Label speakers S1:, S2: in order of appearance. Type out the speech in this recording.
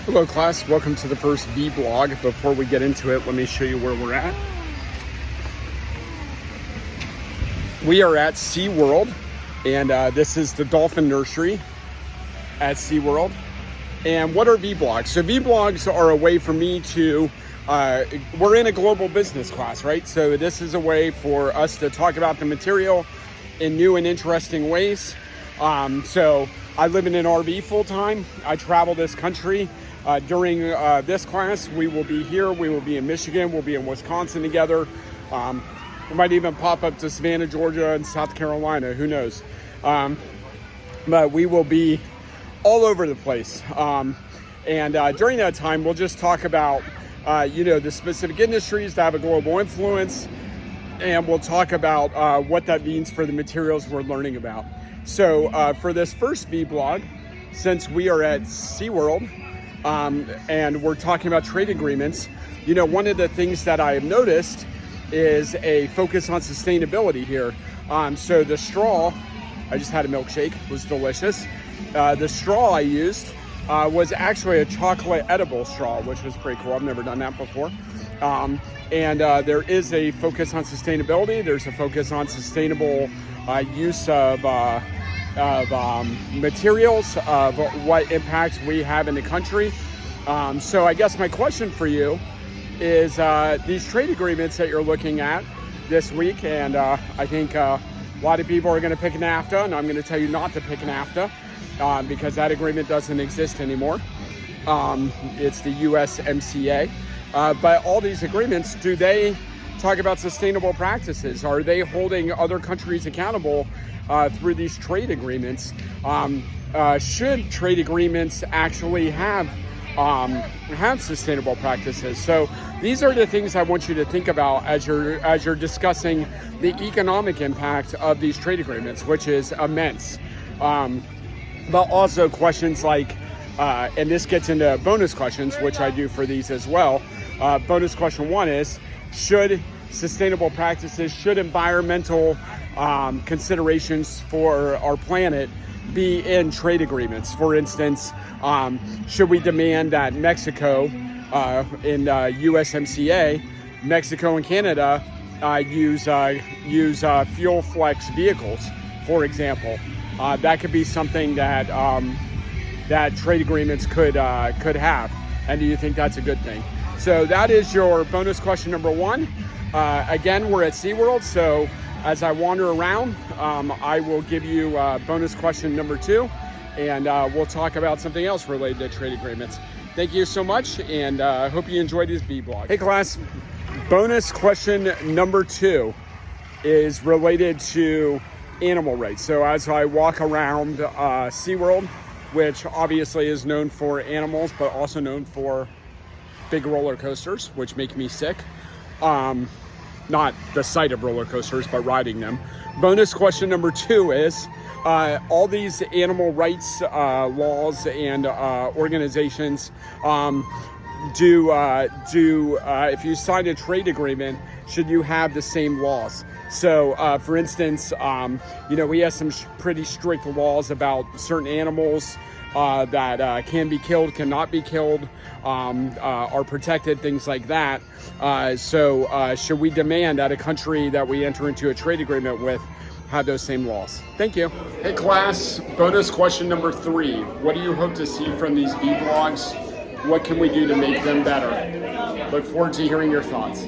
S1: Hello class, welcome to the first vlog. Before we get into it, let me show you where we're at. We are at SeaWorld, and this is the dolphin nursery at SeaWorld. And what are vlogs? So vlogs are a way for me to, we're in a global business class, right? So this is a way for us to talk about the material in new and interesting ways. So I live in an RV full time. I travel this country. During this class, we will be here, we will be in Michigan, we'll be in Wisconsin together. We might even pop up to Savannah, Georgia and South Carolina, who knows. But we will be all over the place. And during that time, we'll just talk about, the specific industries that have a global influence. And we'll talk about what that means for the materials we're learning about. So for this first vlog, since we are at SeaWorld, and we're talking about trade agreements, one of the things that I have noticed is a focus on sustainability here. So the straw, I just had a milkshake, was delicious. The straw I used was actually a chocolate edible straw, which was pretty cool. I've never done that before. And there is a focus on sustainability. There's a focus on sustainable use of materials, of what impacts we have in the country. So I guess my question for you is these trade agreements that you're looking at this week, and I think a lot of people are going to pick NAFTA, and I'm going to tell you not to pick NAFTA because that agreement doesn't exist anymore. It's the USMCA. But all these agreements, do they talk about sustainable practices? Are they holding other countries accountable through these trade agreements? Should trade agreements actually have sustainable practices? So these are the things I want you to think about as you're discussing the economic impact of these trade agreements, which is immense. But also questions like, and this gets into bonus questions, which I do for these as well. Bonus question one is, should sustainable practices, should environmental considerations for our planet be in trade agreements? For instance, should we demand that Mexico, in USMCA, Mexico and Canada use fuel flex vehicles, for example? That could be something that that trade agreements could have. And do you think that's a good thing? So that is your bonus question number one. Again, we're at SeaWorld, so as I wander around, I will give you bonus question number two, and we'll talk about something else related to trade agreements. Thank you so much, and I hope you enjoyed this vlog. Hey class, bonus question number two is related to animal rights. So as I walk around SeaWorld, which obviously is known for animals, but also known for big roller coasters, which make me sick. Not the sight of roller coasters, but riding them. Bonus question number two is, all these animal rights laws and organizations if you sign a trade agreement, should you have the same laws? So for instance, we have some pretty strict laws about certain animals that can be killed, cannot be killed, are protected, things like that. So should we demand that a country that we enter into a trade agreement with have those same laws? Thank you. Hey class, bonus question number three. What do you hope to see from these vlogs? What can we do to make them better? Look forward to hearing your thoughts.